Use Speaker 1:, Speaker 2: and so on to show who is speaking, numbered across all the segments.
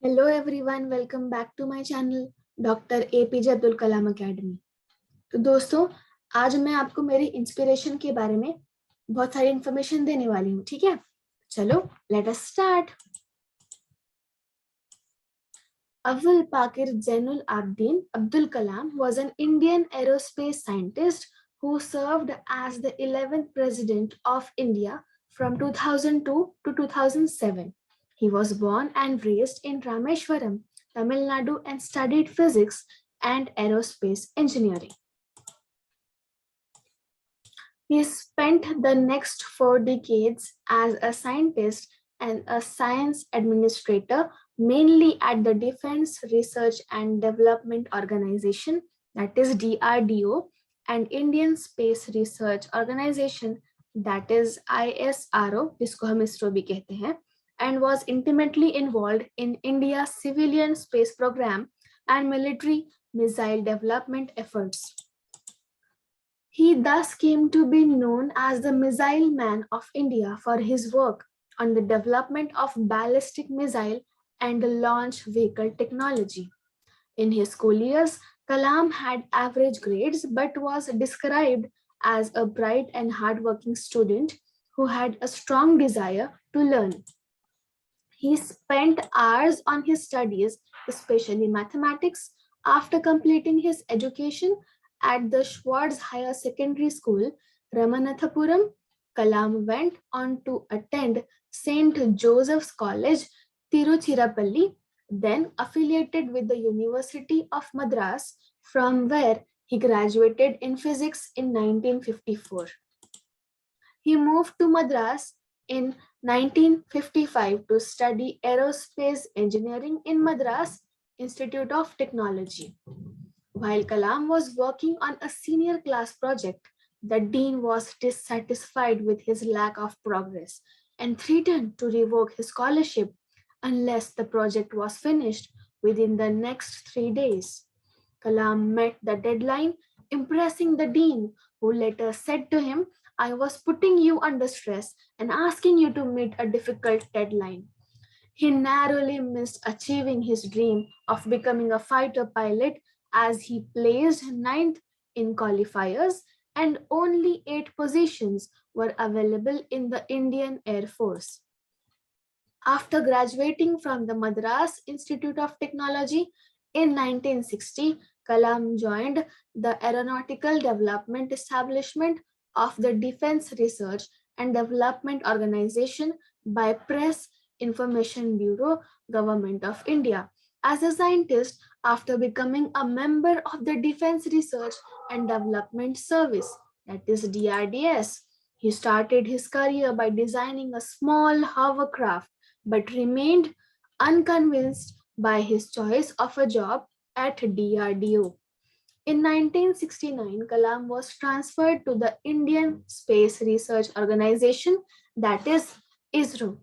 Speaker 1: Hello everyone, welcome back to my channel doctor APJ Abdul Kalam academy. तो दोस्तों, आज मैं आपको मेरी इंस्पिरेशन के बारे में बहुत सारी इंफॉर्मेशन देने वाली हूँ। ठीक है, चलो let us start. Avul Pakir Jainulabdeen Abdul Kalam was an Indian aerospace scientist who served as the 11th President of India from 2002 to 2007. He was born and raised in Rameswaram, Tamil Nadu, and studied physics and aerospace engineering. He spent the next 4 decades as a scientist and a science administrator, mainly at the Defense Research and Development Organization, that is DRDO, and Indian Space Research Organization, that is ISRO, जिसको हम इसरो भी कहते हैं, and was intimately involved in India's civilian space program and military missile development efforts. He thus came to be known as the Missile Man of India for his work on the development of ballistic missile and launch vehicle technology. In his school years, Kalam had average grades but was described as a bright and hardworking student who had a strong desire to learn. He spent hours on his studies, especially mathematics. After completing his education at the Schwartz Higher Secondary School, Ramanathapuram, Kalam went on to attend St. Joseph's College, Tiruchirappalli, then affiliated with the University of Madras, from where he graduated in physics in 1954. He moved to Madras in 1955 to study aerospace engineering in Madras Institute of Technology. While Kalam was working on a senior class project, the dean was dissatisfied with his lack of progress and threatened to revoke his scholarship unless the project was finished within the next 3 days. Kalam met the deadline, impressing the dean, who later said to him, "I was putting you under stress and asking you to meet a difficult deadline." He narrowly missed achieving his dream of becoming a fighter pilot as he placed 9th in qualifiers and only 8 positions were available in the Indian Air Force. After graduating from the Madras Institute of Technology in 1960, Kalam joined the Aeronautical Development Establishment of the Defense Research and Development Organization by Press Information Bureau, Government of India. As a scientist, after becoming a member of the Defense Research and Development Service, that is DRDS, he started his career by designing a small hovercraft but remained unconvinced by his choice of a job at DRDO. In 1969, Kalam was transferred to the Indian Space Research Organization, that is ISRO,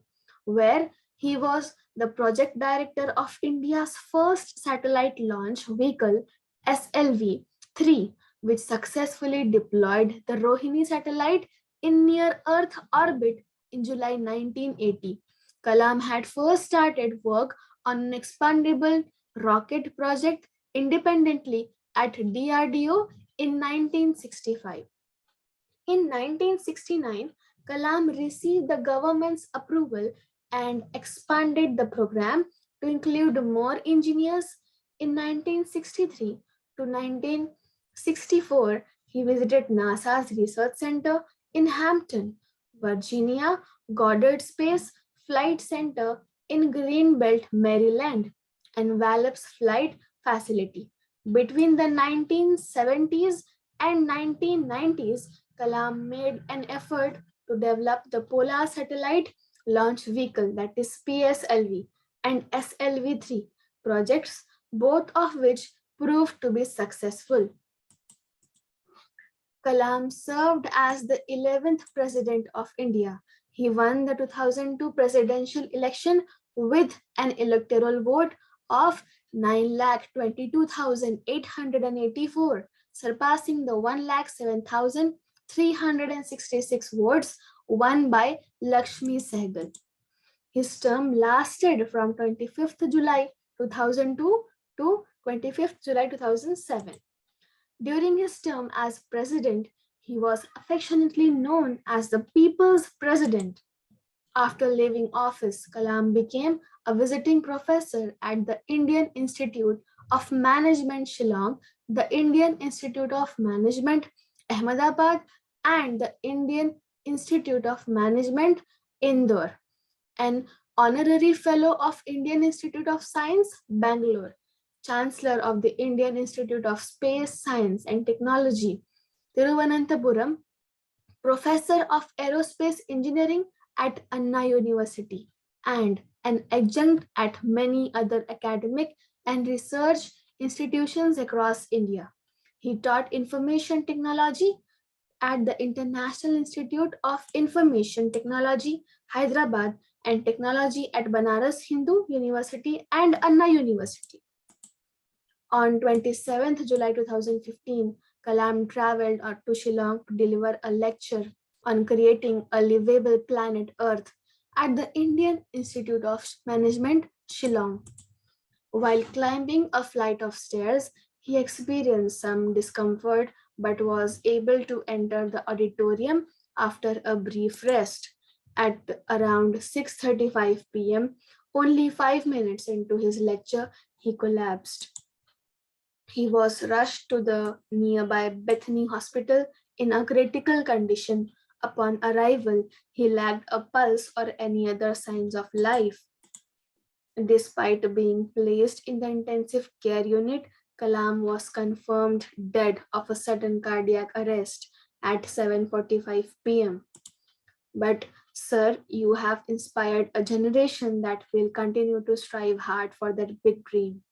Speaker 1: where he was the project director of India's first satellite launch vehicle, SLV-3, which successfully deployed the Rohini satellite in near-Earth orbit in July 1980. Kalam had first started work on an expandable rocket project independently at DRDO in 1965. In 1969, Kalam received the government's approval and expanded the program to include more engineers. In 1963 to 1964, he visited NASA's Research Center in Hampton, Virginia, Goddard Space Flight Center in Greenbelt, Maryland, and Wallops Flight Facility. Between the 1970s and 1990s, Kalam made an effort to develop the Polar Satellite Launch Vehicle, that is PSLV, and SLV-3 projects, both of which proved to be successful. Kalam served as the 11th President of India. He won the 2002 presidential election with an electoral vote of 9,22,884, surpassing the 1,07,366 votes won by Lakshmi Sahgal. His term lasted from 25th July 2002 to 25th July 2007. During his term as president, he was affectionately known as the People's President. After leaving office, Kalam became a visiting professor at the Indian Institute of Management Shillong, the Indian Institute of Management Ahmedabad, and the Indian Institute of Management Indore, an honorary fellow of Indian Institute of Science, Bangalore, chancellor of the Indian Institute of Space Science and Technology, Thiruvananthapuram, professor of aerospace engineering at Anna University, and an adjunct at many other academic and research institutions across India. He taught information technology at the International Institute of Information Technology, Hyderabad, and technology at Banaras Hindu University and Anna University. On 27th July 2015, Kalam traveled to Shillong to deliver a lecture on creating a livable planet Earth at the Indian Institute of Management, Shillong. While climbing a flight of stairs, he experienced some discomfort but was able to enter the auditorium after a brief rest. At around 6:35 p.m., only 5 minutes into his lecture, he collapsed. He was rushed to the nearby Bethany Hospital in a critical condition. Upon arrival, he lacked a pulse or any other signs of life. Despite being placed in the intensive care unit, Kalam was confirmed dead of a sudden cardiac arrest at 7:45 p.m. But, sir, you have inspired a generation that will continue to strive hard for that big dream.